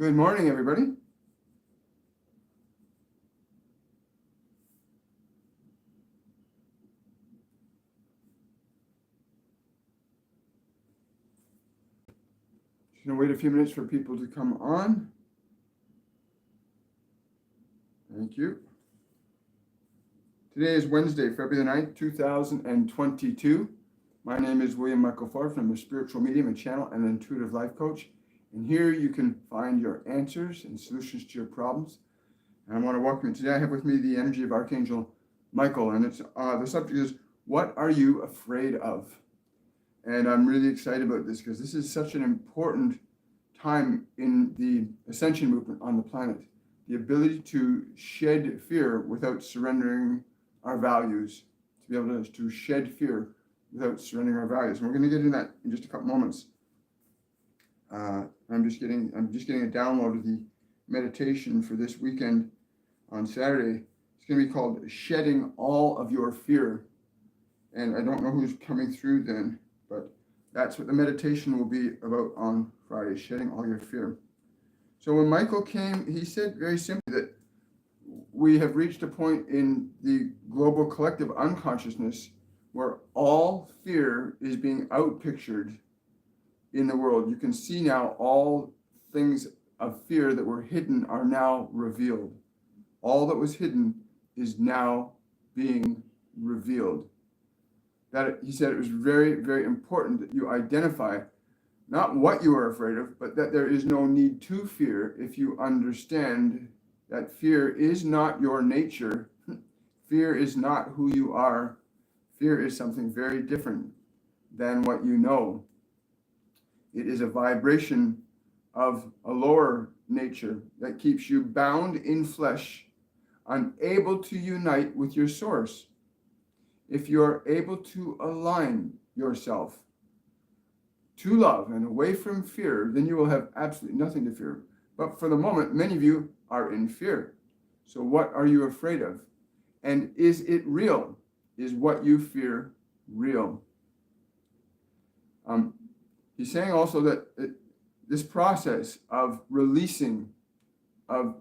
Good morning, everybody. Just going to wait a few minutes for people to come on. Thank you. Today is Wednesday, February the 9th, 2022. My name is William Michael Ford. I'm a spiritual medium and channel and intuitive life coach. And here you can find your answers and solutions to your problems. And I want to welcome you. Today I have with me the energy of Archangel Michael. And it's the subject is, what are you afraid of? And I'm really excited about this because this is such an important time in the ascension movement on the planet. The ability to shed fear without surrendering our values. To be able to shed fear without surrendering our values. And we're going to get into that in just a couple moments. I'm just getting a download of the meditation for this weekend on Saturday. It's going to be called Shedding All of Your Fear. And I don't know who's coming through then, but that's what the meditation will be about on Friday, shedding all your fear. So when Michael came, he said very simply that we have reached a point in the global collective unconsciousness where all fear is being outpictured in the world. You can see now all things of fear that were hidden are now revealed. All that was hidden is now being revealed. That he said it was very, very important that you identify not what you are afraid of, but that there is no need to fear if you understand that fear is not your nature. Fear is not who you are. Fear is something very different than what you know. It is a vibration of a lower nature that keeps you bound in flesh, unable to unite with your source. If you're able to align yourself to love and away from fear, then you will have absolutely nothing to fear. But for the moment, many of you are in fear. So what are you afraid of? And is it real? Is what you fear real? He's saying also that this process of releasing of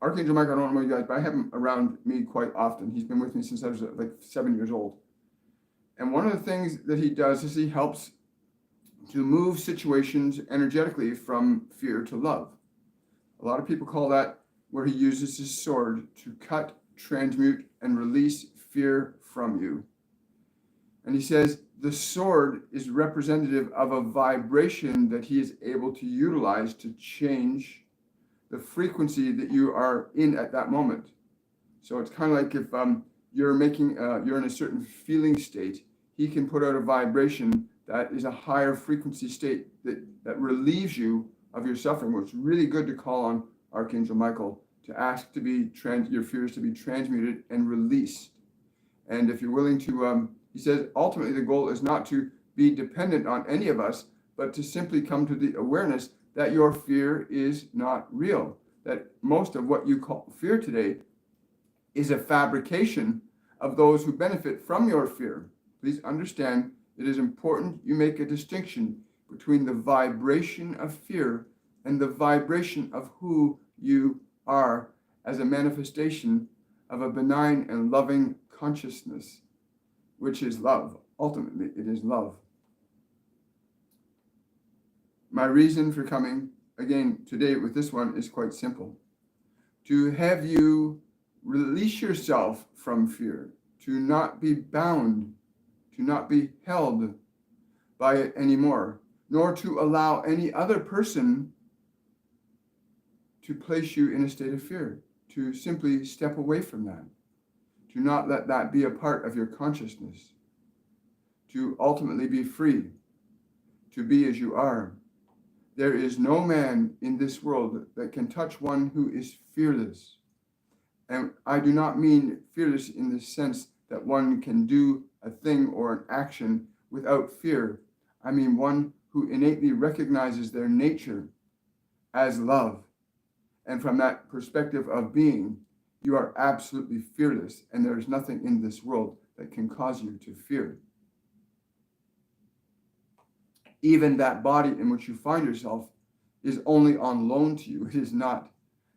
Archangel Michael, I don't know you guys, but I have him around me quite often. He's been with me since I was like 7 years old. And one of the things that he does is he helps to move situations energetically from fear to love. A lot of people call that where he uses his sword to cut, transmute, and release fear from you. And he says the sword is representative of a vibration that he is able to utilize to change the frequency that you are in at that moment. So it's kind of like if you're in a certain feeling state, he can put out a vibration that is a higher frequency state that relieves you of your suffering. Well, it's really good to call on Archangel Michael to ask to be your fears to be transmuted and released. And if you're willing to, he says, ultimately the goal is not to be dependent on any of us, but to simply come to the awareness that your fear is not real. That most of what you call fear today is a fabrication of those who benefit from your fear. Please understand, it is important you make a distinction between the vibration of fear and the vibration of who you are as a manifestation of a benign and loving consciousness, which is love. Ultimately, it is love. My reason for coming again today with this one is quite simple. To have you release yourself from fear, to not be bound, to not be held by it anymore, nor to allow any other person to place you in a state of fear, to simply step away from that, to not let that be a part of your consciousness, to ultimately be free, to be as you are. There is no man in this world that can touch one who is fearless. And I do not mean fearless in the sense that one can do a thing or an action without fear. I mean one who innately recognizes their nature as love. And from that perspective of being, you are absolutely fearless, and there is nothing in this world that can cause you to fear. Even that body in which you find yourself is only on loan to you. It is not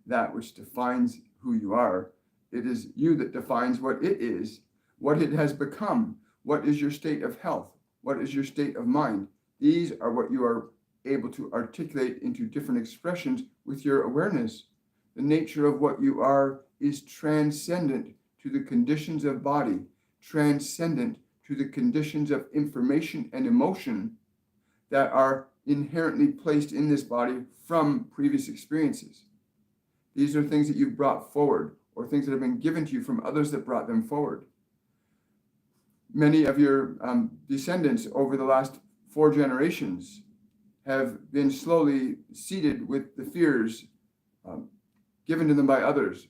that which defines who you are. It is you that defines what it is, what it has become, what is your state of health, what is your state of mind. These are what you are able to articulate into different expressions with your awareness. The nature of what you are is transcendent to the conditions of body, transcendent to the conditions of information and emotion that are inherently placed in this body from previous experiences. These are things that you've brought forward, or things that have been given to you from others that brought them forward. Many of your descendants over the last 4 generations have been slowly seeded with the fears given to them by others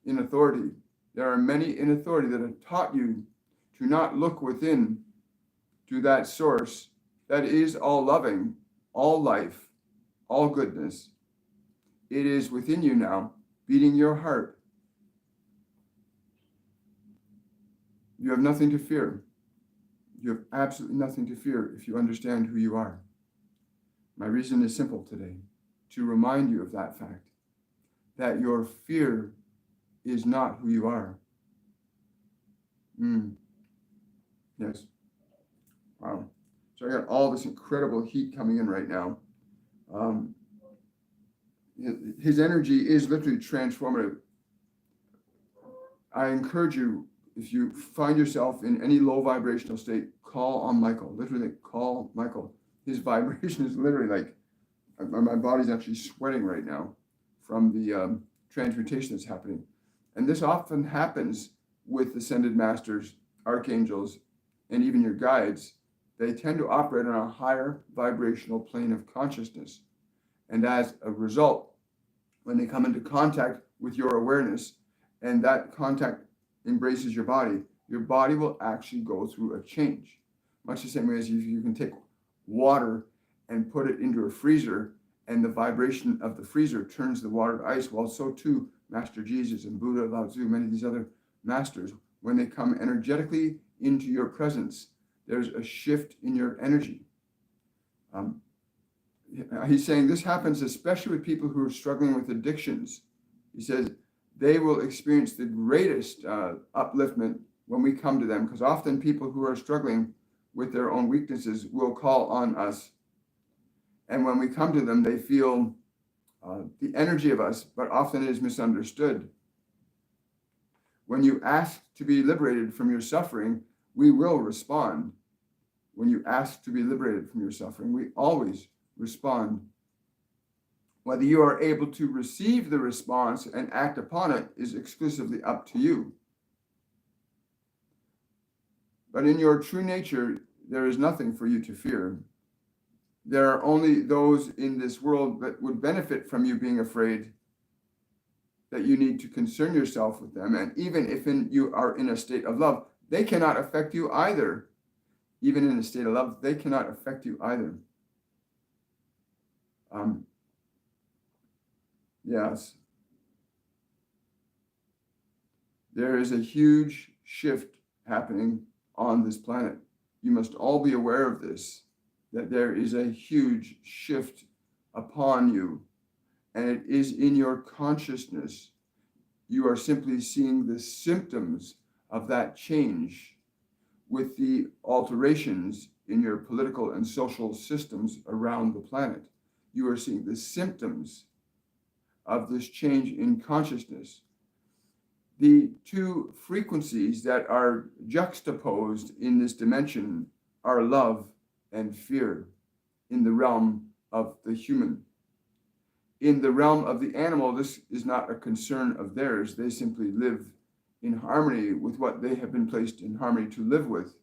in authority. There are many in authority that have taught you to not look within to that source that is all loving, all life, all goodness. It is within you now, beating your heart. You have nothing to fear. You have absolutely nothing to fear if you understand who you are. My reason is simple today, to remind you of that fact, that your fear is not who you are. Yes. Wow. So I got all this incredible heat coming in right now. His energy is literally transformative. I encourage you, if you find yourself in any low vibrational state, call on Michael. Literally, call Michael. His vibration is literally like, my body's actually sweating right now from the transmutation that's happening. And this often happens with ascended masters, archangels, and even your guides. They tend to operate on a higher vibrational plane of consciousness. And as a result, when they come into contact with your awareness, and that contact embraces your body will actually go through a change. Much the same way as you can take water and put it into a freezer, and the vibration of the freezer turns the water to ice. Well, so too, Master Jesus and Buddha, Lao Tzu, many of these other masters, when they come energetically into your presence, there's a shift in your energy. He's saying this happens especially with people who are struggling with addictions. He says they will experience the greatest upliftment when we come to them, because often people who are struggling with their own weaknesses will call on us. And when we come to them, they feel the energy of us, but often it is misunderstood. When you ask to be liberated from your suffering, we will respond. When you ask to be liberated from your suffering, we always respond. Whether you are able to receive the response and act upon it is exclusively up to you. But in your true nature, there is nothing for you to fear. There are only those in this world that would benefit from you being afraid, that you need to concern yourself with them. And even if you are in a state of love, they cannot affect you either. Even in a state of love, they cannot affect you either. Yes. There is a huge shift happening on this planet. You must all be aware of this, that there is a huge shift upon you, and it is in your consciousness. You are simply seeing the symptoms of that change with the alterations in your political and social systems around the planet. You are seeing the symptoms of this change in consciousness. The two frequencies that are juxtaposed in this dimension are love and fear in the realm of the human. In the realm of the animal, this is not a concern of theirs. They simply live in harmony with what they have been placed in harmony to live with.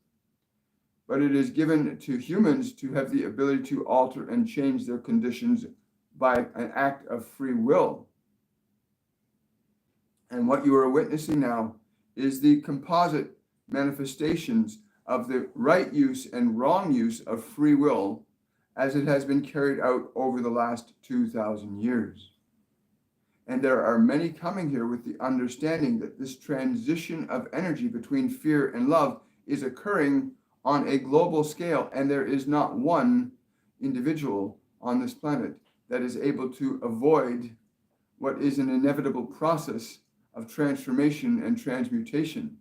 But it is given to humans to have the ability to alter and change their conditions by an act of free will. And what you are witnessing now is the composite manifestations of the right use and wrong use of free will as it has been carried out over the last 2,000 years. And there are many coming here with the understanding that this transition of energy between fear and love is occurring on a global scale, and there is not one individual on this planet that is able to avoid what is an inevitable process of transformation and transmutation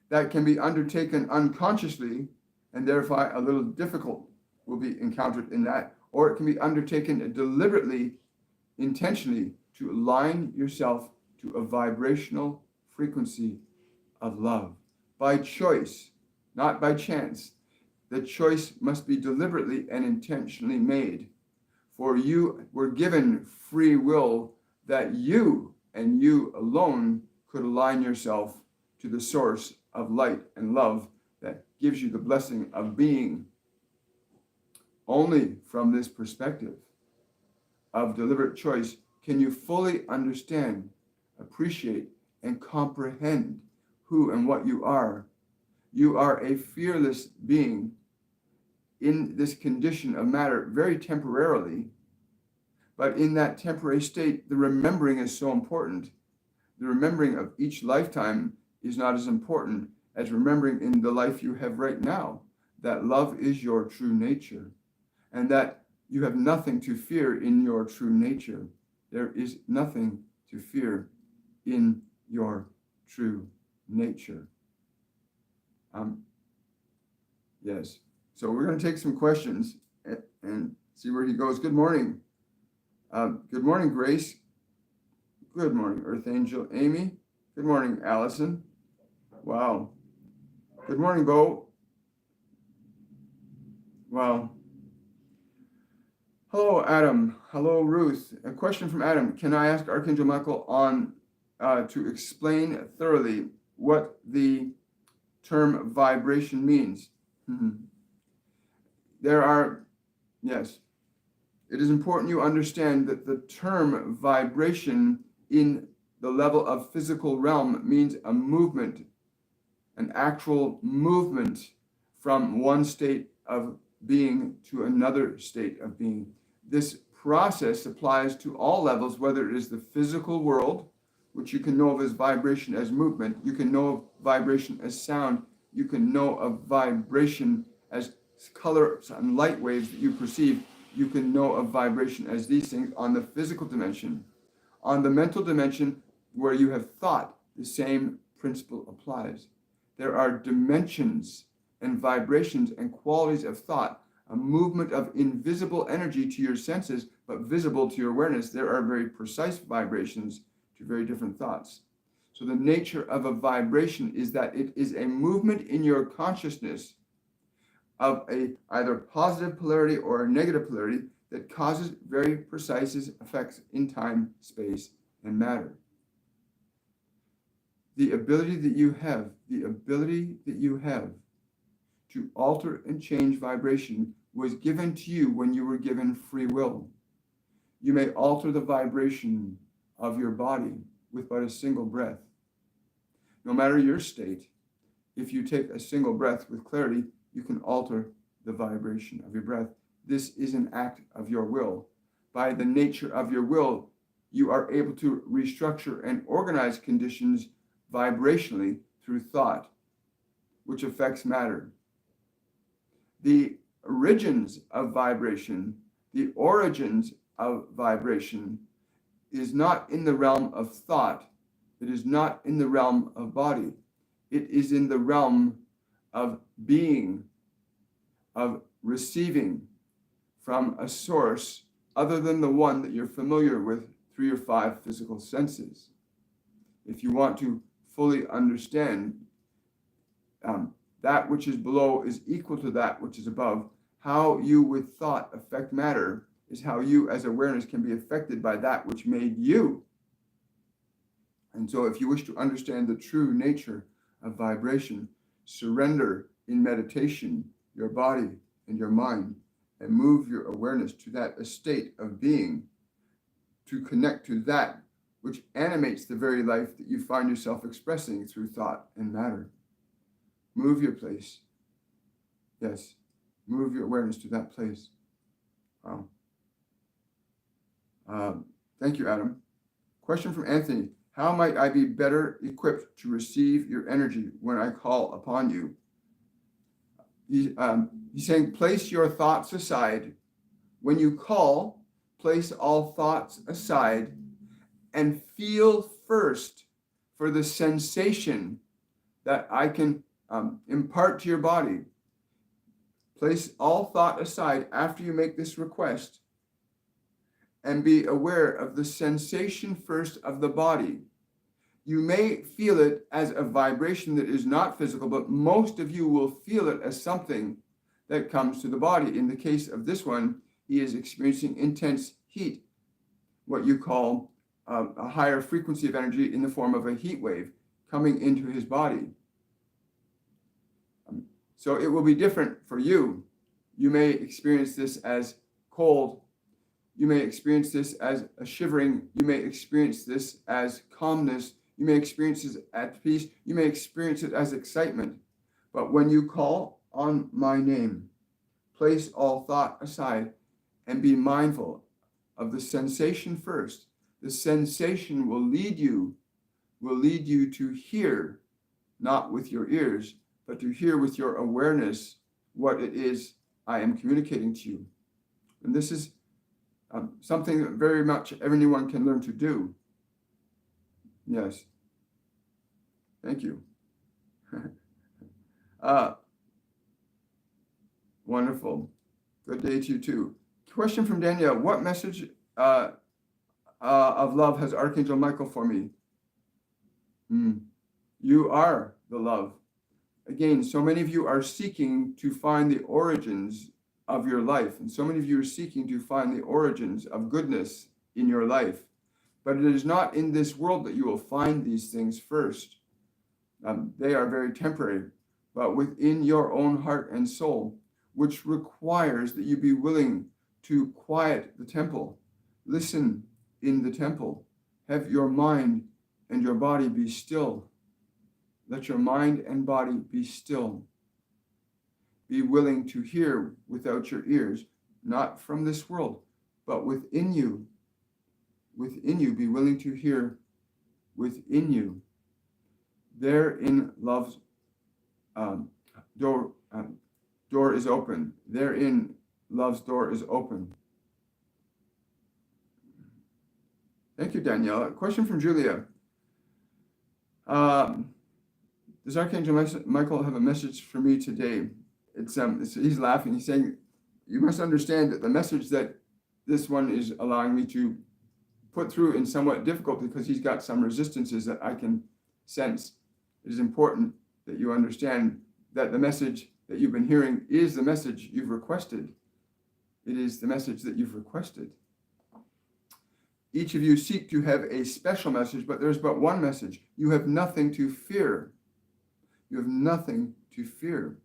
that can be undertaken unconsciously, and therefore a little difficult will be encountered in that, or it can be undertaken deliberately, intentionally, to align yourself to a vibrational frequency of love by choice, not by chance. The choice must be deliberately and intentionally made. For you were given free will that you and you alone could align yourself to the source of light and love that gives you the blessing of being. Only from this perspective of deliberate choice can you fully understand, appreciate, and comprehend who and what you are. You are a fearless being in this condition of matter very temporarily, but in that temporary state, the remembering is so important. The remembering of each lifetime is not as important as remembering in the life you have right now, that love is your true nature, and that you have nothing to fear in your true nature. There is nothing to fear in your true nature. Yes. So we're going to take some questions and see where he goes. Good morning. Good morning, Grace. Good morning, Earth Angel Amy. Good morning, Allison. Wow. Good morning, Bo. Wow. Hello, Adam. Hello, Ruth. A question from Adam. Can I ask Archangel Michael to explain thoroughly what the term vibration means? Yes. It is important you understand that the term vibration in the level of physical realm means a movement, an actual movement from one state of being to another state of being. This process applies to all levels, whether it is the physical world, which you can know of as vibration as movement, you can know of vibration as sound, you can know of vibration as colors and light waves that you perceive, you can know of vibration as these things on the physical dimension. On the mental dimension, where you have thought, the same principle applies. There are dimensions and vibrations and qualities of thought, a movement of invisible energy to your senses, but visible to your awareness. There are very precise vibrations to very different thoughts. So the nature of a vibration is that it is a movement in your consciousness of a either positive polarity or a negative polarity that causes very precise effects in time, space, and matter. The ability that you have to alter and change vibration was given to you when you were given free will. You may alter the vibration of your body with but a single breath. No matter your state, if you take a single breath with clarity, you can alter the vibration of your breath. This is an act of your will. By the nature of your will, you are able to restructure and organize conditions vibrationally through thought, which affects matter. The origins of vibration is not in the realm of thought. It is not in the realm of body. It is in the realm of being, of receiving from a source other than the one that you're familiar with through your 5 physical senses. If you want to fully understand that which is below is equal to that which is above, how you with thought affect matter is how you as awareness can be affected by that which made you. And so if you wish to understand the true nature of vibration, surrender in meditation your body and your mind and move your awareness to that estate of being, to connect to that which animates the very life that you find yourself expressing through thought and matter. Move your place. Yes, move your awareness to that place. Wow. Thank you, Adam. Question from Anthony. How might I be better equipped to receive your energy when I call upon you? He's saying, place your thoughts aside. When you call, place all thoughts aside and feel first for the sensation that I can impart to your body. Place all thought aside after you make this request and be aware of the sensation first of the body. You may feel it as a vibration that is not physical, but most of you will feel it as something that comes to the body. In the case of this one, he is experiencing intense heat, what you call a higher frequency of energy in the form of a heat wave coming into his body. So it will be different for you. You may experience this as cold. You may experience this as a shivering. You may experience this as calmness. You may experience it at peace. You may experience it as excitement. But when you call on my name, place all thought aside and be mindful of the sensation first. The sensation will lead you to hear, not with your ears, but to hear with your awareness what it is I am communicating to you. And this is something that very much everyone can learn to do. Yes. Thank you. Wonderful. Good day to you too. Question from Danielle. What message of love has Archangel Michael for me? You are the love. Again, so many of you are seeking to find the origins of your life. And so many of you are seeking to find the origins of goodness in your life. But it is not in this world that you will find these things first. They are very temporary, but within your own heart and soul, which requires that you be willing to quiet the temple. Listen in the temple. Have your mind and your body be still. Let your mind and body be still. Be willing to hear without your ears, not from this world, but within you. Within you, be willing to hear within you. Therein love's door is open. Therein love's door is open. Thank you, Danielle. A question from Julia. Does Archangel Michael have a message for me today? He's laughing. He's saying, you must understand that the message that this one is allowing me to put through in somewhat difficult because he's got some resistances that I can sense. It is important that you understand that the message that you've been hearing is the message you've requested. It is the message that you've requested. Each of you seek to have a special message, but there's but one message. You have nothing to fear. You have nothing to fear.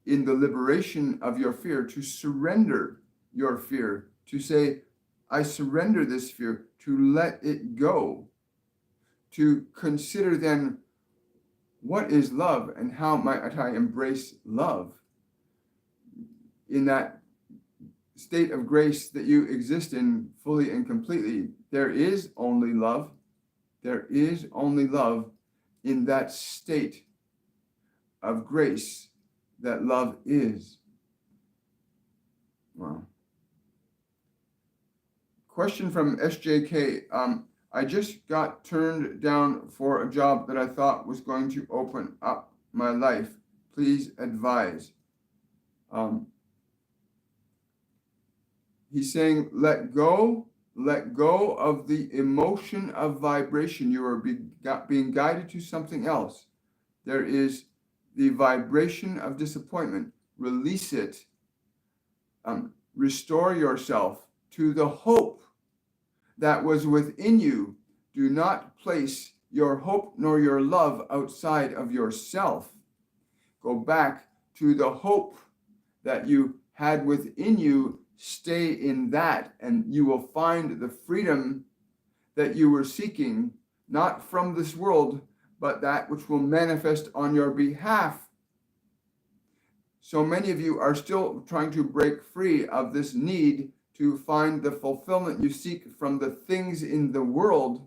In the liberation of your fear, to surrender your fear, to say, I surrender this fear, to let it go, to consider then what is love and how might I embrace love in that state of grace that you exist in fully and completely. There is only love. There is only love in that state of grace that love is. Wow. Question from SJK. I just got turned down for a job that I thought was going to open up my life. Please advise. He's saying, let go of the emotion of vibration. You are being guided to something else. There is the vibration of disappointment. Release it. Restore yourself to the hope that was within you. Do not place your hope nor your love outside of yourself. Go back to the hope that you had within you. Stay in that, and you will find the freedom that you were seeking, not from this world, but that which will manifest on your behalf. So many of you are still trying to break free of this need to find the fulfillment you seek from the things in the world,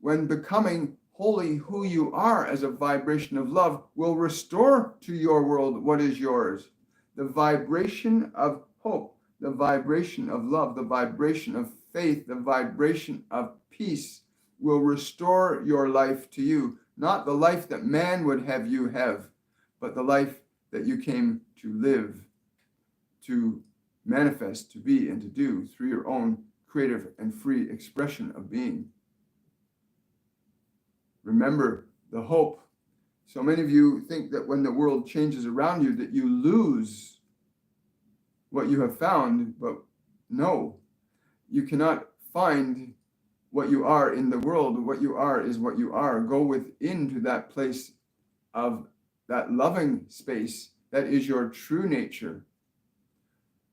when becoming wholly who you are as a vibration of love will restore to your world what is yours. The vibration of hope, the vibration of love, the vibration of faith, the vibration of peace will restore your life to you. Not the life that man would have you have, but the life that you came to live, to manifest, to be, and to do through your own creative and free expression of being. Remember the hope. So many of you think that when the world changes around you that you lose what you have found, but no, you cannot find what you are in the world. What you are is what you are. Go within to that place of that loving space that is your true nature.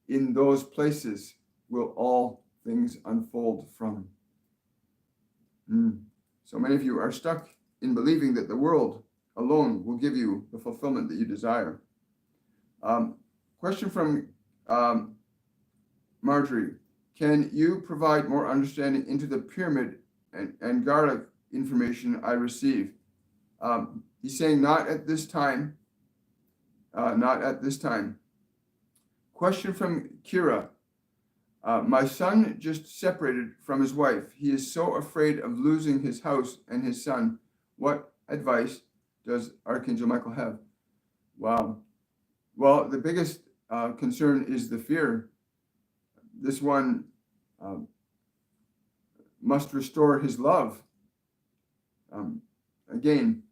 In those places will all things unfold from. So many of you are stuck in believing that the world alone will give you the fulfillment that you desire. Question from Marjorie. Can you provide more understanding into the pyramid and garlic information I receive? He's saying not at this time. Not at this time. Question from Kira. My son just separated from his wife. He is so afraid of losing his house and his son. What advice does Archangel Michael have? Wow. Well, the biggest concern is the fear. This one must restore his love. Again,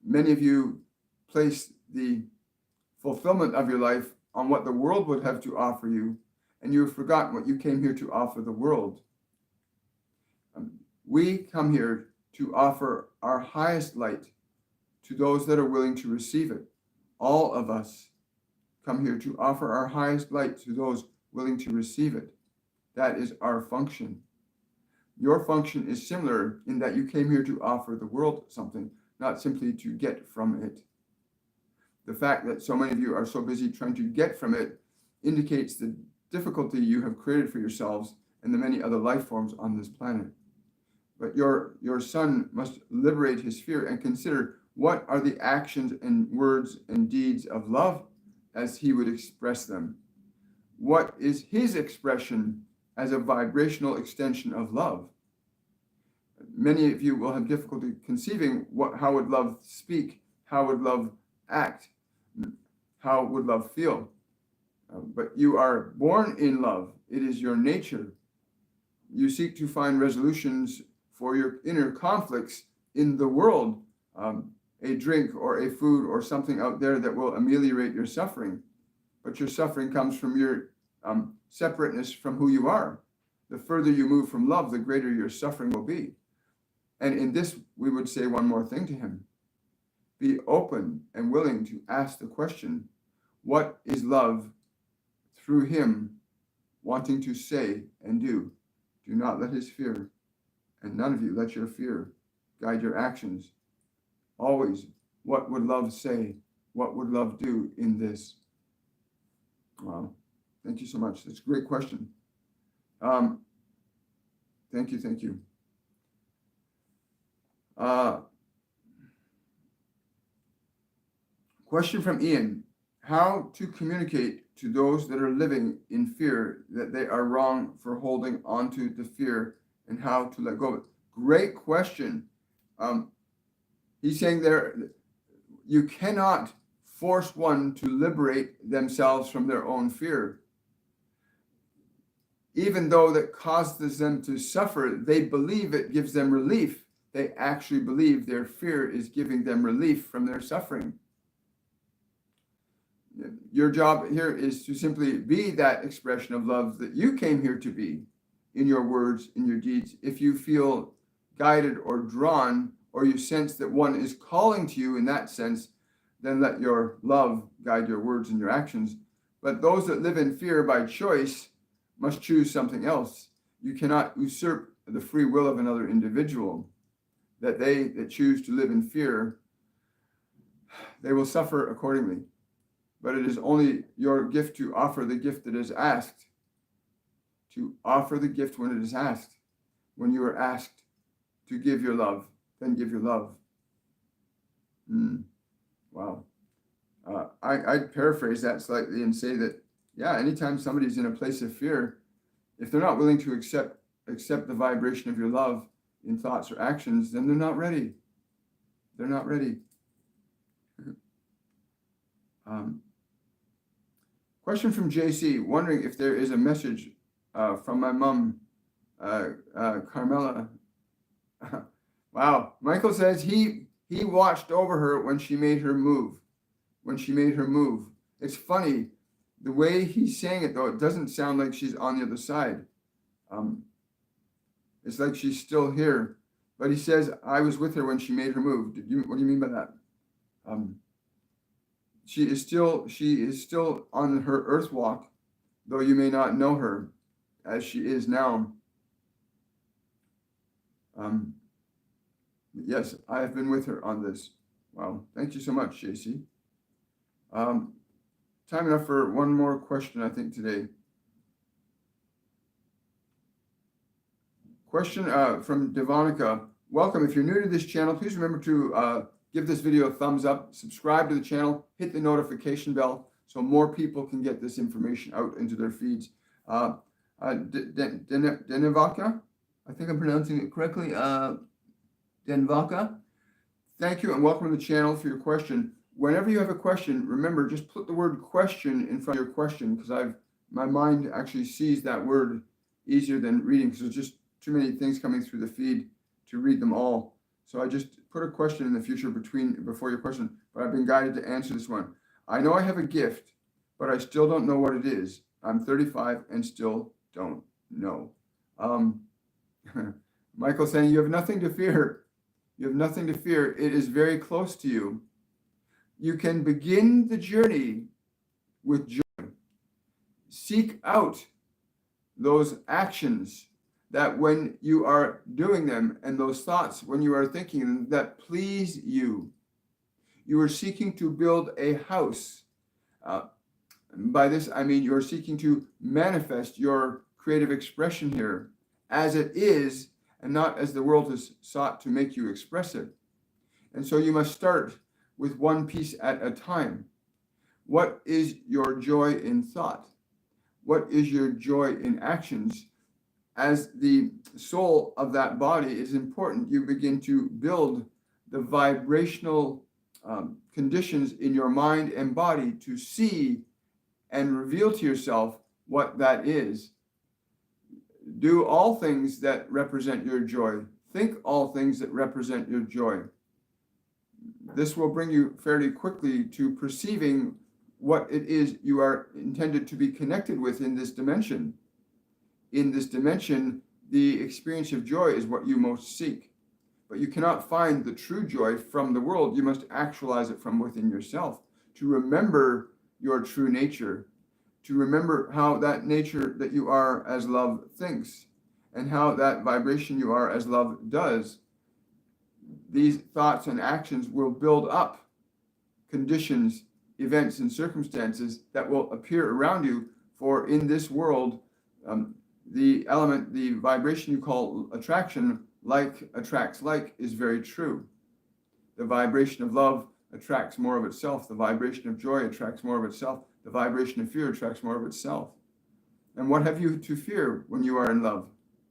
many of you place the fulfillment of your life on what the world would have to offer you, and you have forgotten what you came here to offer the world. We come here to offer our highest light to those that are willing to receive it. All of us come here to offer our highest light to those willing to receive it. That is our function. Your function is similar in that you came here to offer the world something, not simply to get from it. The fact that so many of you are so busy trying to get from it indicates the difficulty you have created for yourselves and the many other life forms on this planet. But your son must liberate his fear and consider what are the actions and words and deeds of love as he would express them. What is his expression as a vibrational extension of love? Many of you will have difficulty conceiving how would love speak, how would love act, how would love feel. But you are born in love. It is your nature. You seek to find resolutions for your inner conflicts in the world, a drink or a food or something out there that will ameliorate your suffering. But your suffering comes from your separateness from who you are. The further you move from love, the greater your suffering will be. And in this, we would say one more thing to him. Be open and willing to ask the question, what is love through him wanting to say and do? Do not let his fear, and none of you let your fear guide your actions. Always, what would love say? What would love do in this? Wow. Thank you so much. That's a great question. Thank you. Question from Ian. How to communicate to those that are living in fear that they are wrong for holding onto the fear and how to let go of it? Great question. He's saying there, you cannot force one to liberate themselves from their own fear. Even though that causes them to suffer, they believe it gives them relief. They actually believe their fear is giving them relief from their suffering. Your job here is to simply be that expression of love that you came here to be in your words, in your deeds. If you feel guided or drawn, or you sense that one is calling to you in that sense, then let your love guide your words and your actions. But those that live in fear by choice must choose something else. You cannot usurp the free will of another individual. That they that choose to live in fear, they will suffer accordingly. But it is only your gift to offer the gift that is asked. To offer the gift when it is asked. When you are asked to give your love, then give your love. Wow. I'd paraphrase that slightly and say that Yeah, anytime somebody's in a place of fear, if they're not willing to accept the vibration of your love in thoughts or actions, then they're not ready. They're not ready. Question from JC, wondering if there is a message from my mom, Carmela. Wow. Michael says he watched over her when she made her move. It's funny, the way he's saying it though, it doesn't sound like she's on the other side. It's like she's still here. But he says, I was with her when she made her move. What do you mean by that? She is still on her earth walk, though you may not know her as she is now. Yes, I have been with her on this. Wow, thank you so much, JC. Time enough for one more question, I think, today. Question from Devonica. Welcome. If you're new to this channel, please remember to give this video a thumbs up, subscribe to the channel, hit the notification bell so more people can get this information out into their feeds. Denivaka, I think I'm pronouncing it correctly. Denvaka, thank you and welcome to the channel for your question. Whenever you have a question, remember, just put the word question in front of your question, because my mind actually sees that word easier than reading, because there's just too many things coming through the feed to read them all. So I just put a question in the future before your question, but I've been guided to answer this one. I know I have a gift, but I still don't know what it is. I'm 35 and still don't know. Michael saying, you have nothing to fear. You have nothing to fear. It is very close to you. You can begin the journey with joy. Seek out those actions that when you are doing them, and those thoughts when you are thinking them, that please you. You are seeking to build a house. By this, I mean you're seeking to manifest your creative expression here as it is, and not as the world has sought to make you express it. And so you must start with one piece at a time. What is your joy in thought? What is your joy in actions? As the soul of that body is important, you begin to build the vibrational conditions in your mind and body to see and reveal to yourself what that is. Do all things that represent your joy. Think all things that represent your joy. This will bring you fairly quickly to perceiving what it is you are intended to be connected with in this dimension. In this dimension, the experience of joy is what you most seek. But you cannot find the true joy from the world. You must actualize it from within yourself to remember your true nature, to remember how that nature that you are as love thinks, and how that vibration you are as love does. These thoughts and actions will build up conditions, events, and circumstances that will appear around you. For in this world, the element, the vibration you call attraction, like attracts like, is very true. The vibration of love attracts more of itself. The vibration of joy attracts more of itself. The vibration of fear attracts more of itself. And what have you to fear when you are in love?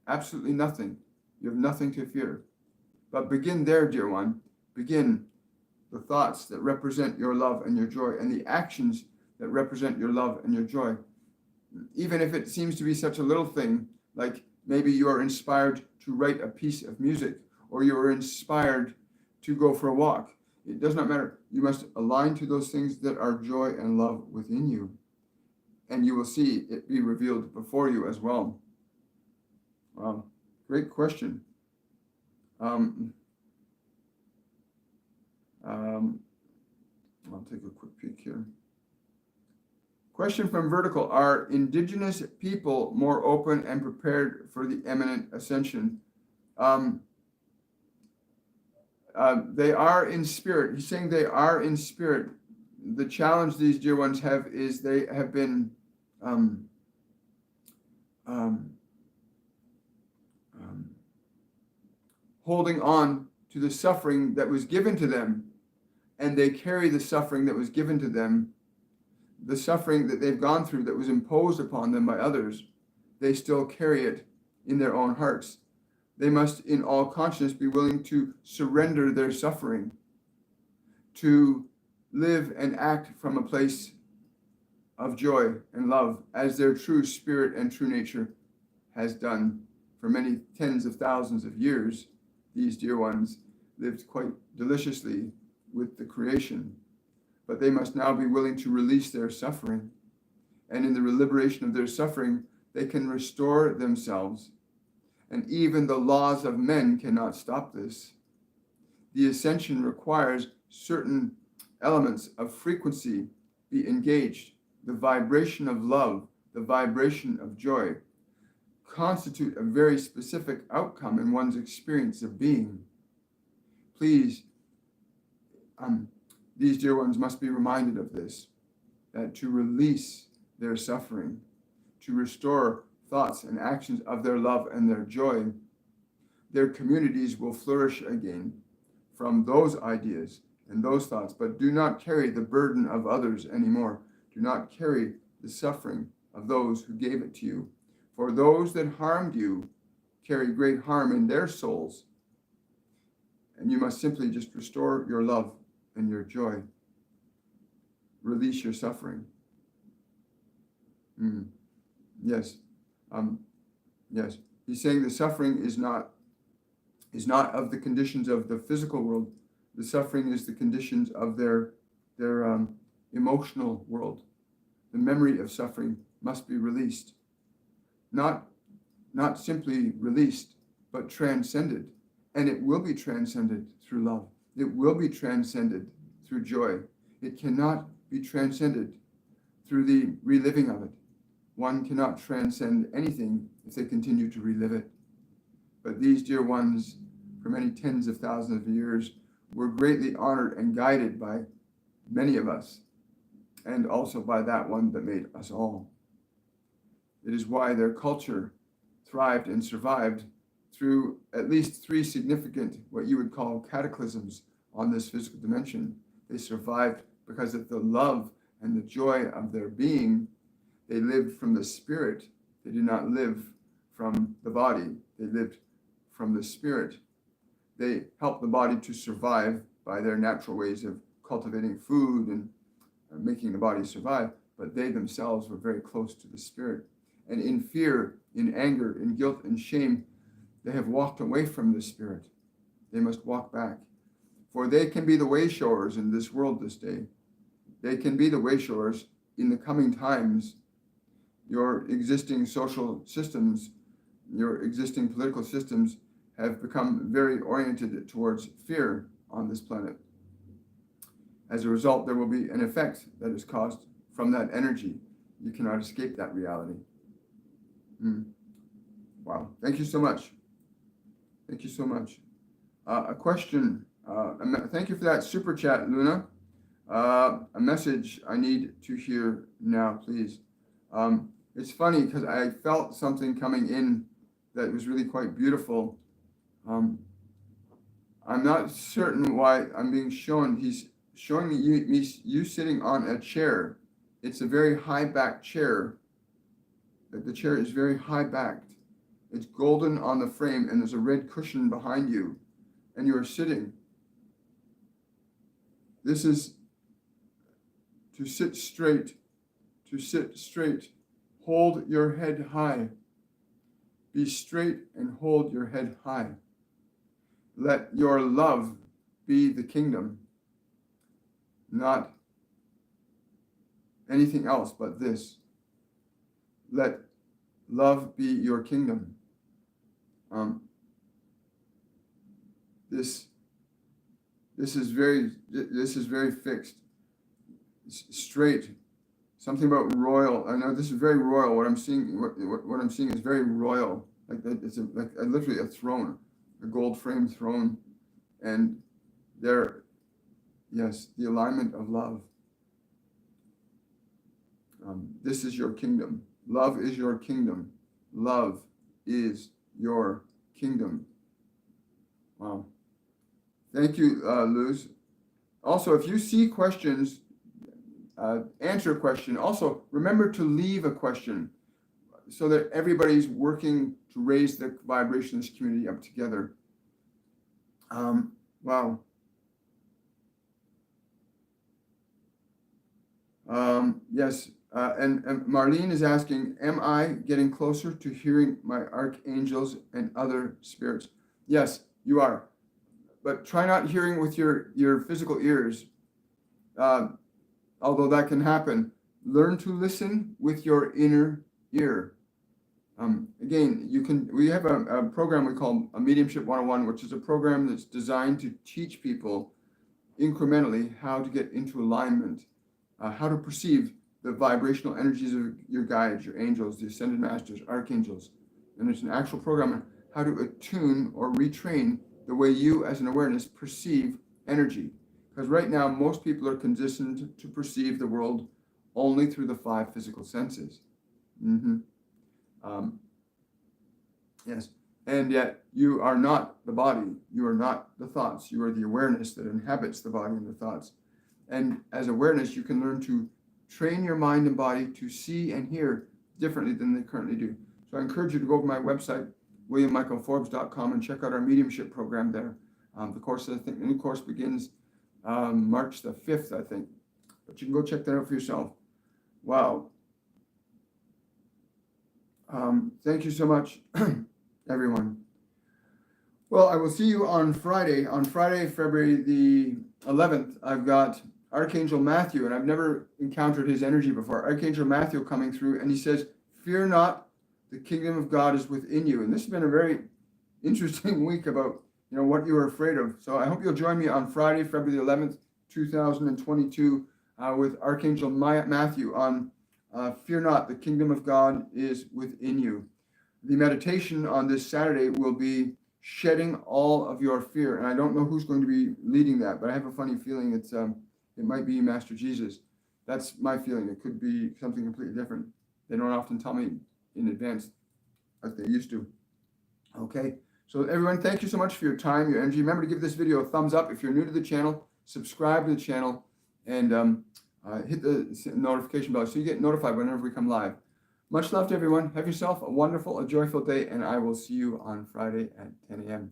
Absolutely nothing. You have nothing to fear. But begin there, dear one. Begin the thoughts that represent your love and your joy, and the actions that represent your love and your joy. Even if it seems to be such a little thing, like maybe you are inspired to write a piece of music, or you are inspired to go for a walk. It does not matter. You must align to those things that are joy and love within you, and you will see it be revealed before you as well. Wow, great question. I'll take a quick peek here. Question from Vertical. Are indigenous people more open and prepared for the imminent ascension? They are in spirit. He's saying they are in spirit. The challenge these dear ones have is they have been holding on to the suffering that was given to them, and they carry the suffering that was given to them. the suffering that they've gone through that was imposed upon them by others, they still carry it in their own hearts. They must, in all consciousness, be willing to surrender their suffering, to live and act from a place of joy and love, as their true spirit and true nature has done for many tens of thousands of years. These dear ones lived quite deliciously with the creation, but they must now be willing to release their suffering. And in the liberation of their suffering, they can restore themselves. And even the laws of men cannot stop this. The ascension requires certain elements of frequency be engaged. The vibration of love, the vibration of joy, constitute a very specific outcome in one's experience of being. Please, these dear ones must be reminded of this, that to release their suffering, to restore thoughts and actions of their love and their joy, their communities will flourish again from those ideas and those thoughts, but do not carry the burden of others anymore. Do not carry the suffering of those who gave it to you. For those that harmed you carry great harm in their souls. And you must simply just restore your love and your joy. Release your suffering. Yes. Yes. He's saying the suffering is not of the conditions of the physical world. The suffering is the conditions of their emotional world. The memory of suffering must be released. Not simply released, but transcended. And it will be transcended through love. It will be transcended through joy. It cannot be transcended through the reliving of it. One cannot transcend anything if they continue to relive it. But these dear ones, for many tens of thousands of years, were greatly honored and guided by many of us, and also by that one that made us all. It is why their culture thrived and survived through at least 3 significant, what you would call cataclysms on this physical dimension. They survived because of the love and the joy of their being. They lived from the spirit. They did not live from the body. They lived from the spirit. They helped the body to survive by their natural ways of cultivating food and making the body survive, but they themselves were very close to the spirit. And in fear, in anger, in guilt and shame, they have walked away from the spirit. They must walk back. For they can be the way showers in this world this day. They can be the way showers in the coming times. Your existing social systems, your existing political systems have become very oriented towards fear on this planet. As a result, there will be an effect that is caused from that energy. You cannot escape that reality. Wow. Thank you so much. Thank you so much. A question. Thank you for that super chat, Luna. A message I need to hear now, please. It's funny because I felt something coming in that was really quite beautiful. I'm not certain why I'm being shown. He's showing me you sitting on a chair. It's a very high back chair. The chair is very high backed. It's golden on the frame and there's a red cushion behind you and you are sitting. This is to sit straight, to sit straight. Hold your head high. Be straight and hold your head high. Let your love be the kingdom, not anything else but this. Let love be your kingdom. This is very fixed, straight. Something about royal. I know this is very royal. What I'm seeing, what I'm seeing is very royal. Like that, it's literally a throne, a gold frame throne, and there, yes, the alignment of love. This is your kingdom. Love is your kingdom. Love is your kingdom. Wow. Thank you, Luz. Also, if you see questions, answer a question. Also, remember to leave a question so that everybody's working to raise the vibration of this community up together. Wow. Yes. And Marlene is asking, am I getting closer to hearing my archangels and other spirits? Yes, you are. But try not hearing with your physical ears, although that can happen. Learn to listen with your inner ear. Again, we have a program we call a Mediumship 101, which is a program that's designed to teach people incrementally how to get into alignment, how to perceive the vibrational energies of your guides, your angels, the ascended masters, archangels. And it's an actual program on how to attune or retrain the way you as an awareness perceive energy. Because right now, most people are conditioned to perceive the world only through the 5 physical senses. Yes. And yet you are not the body. You are not the thoughts. You are the awareness that inhabits the body and the thoughts. And as awareness, you can learn to train your mind and body to see and hear differently than they currently do. So I encourage you to go to my website, WilliamMichaelForbes.com, and check out our mediumship program there. The course, I think, the new course begins March the 5th, I think. But you can go check that out for yourself. Wow. Thank you so much, everyone. Well, I will see you on Friday. On Friday, February the 11th, I've got Archangel Matthew, and I've never encountered his energy before. Archangel Matthew coming through, and he says, "Fear not, the kingdom of God is within you." And this has been a very interesting week about, what you are afraid of. So I hope you'll join me on Friday, February the 11th, 2022, with Archangel Matthew on "Fear not, the kingdom of God is within you." The meditation on this Saturday will be shedding all of your fear. And I don't know who's going to be leading that, but I have a funny feeling it might be Master Jesus. That's my feeling. It could be something completely different. They don't often tell me in advance like they used to. Okay. So everyone, thank you so much for your time, your energy. Remember to give this video a thumbs up. If you're new to the channel, subscribe to the channel, and hit the notification bell so you get notified whenever we come live. Much love to everyone. Have yourself a wonderful, a joyful day, and I will see you on Friday at 10 a.m.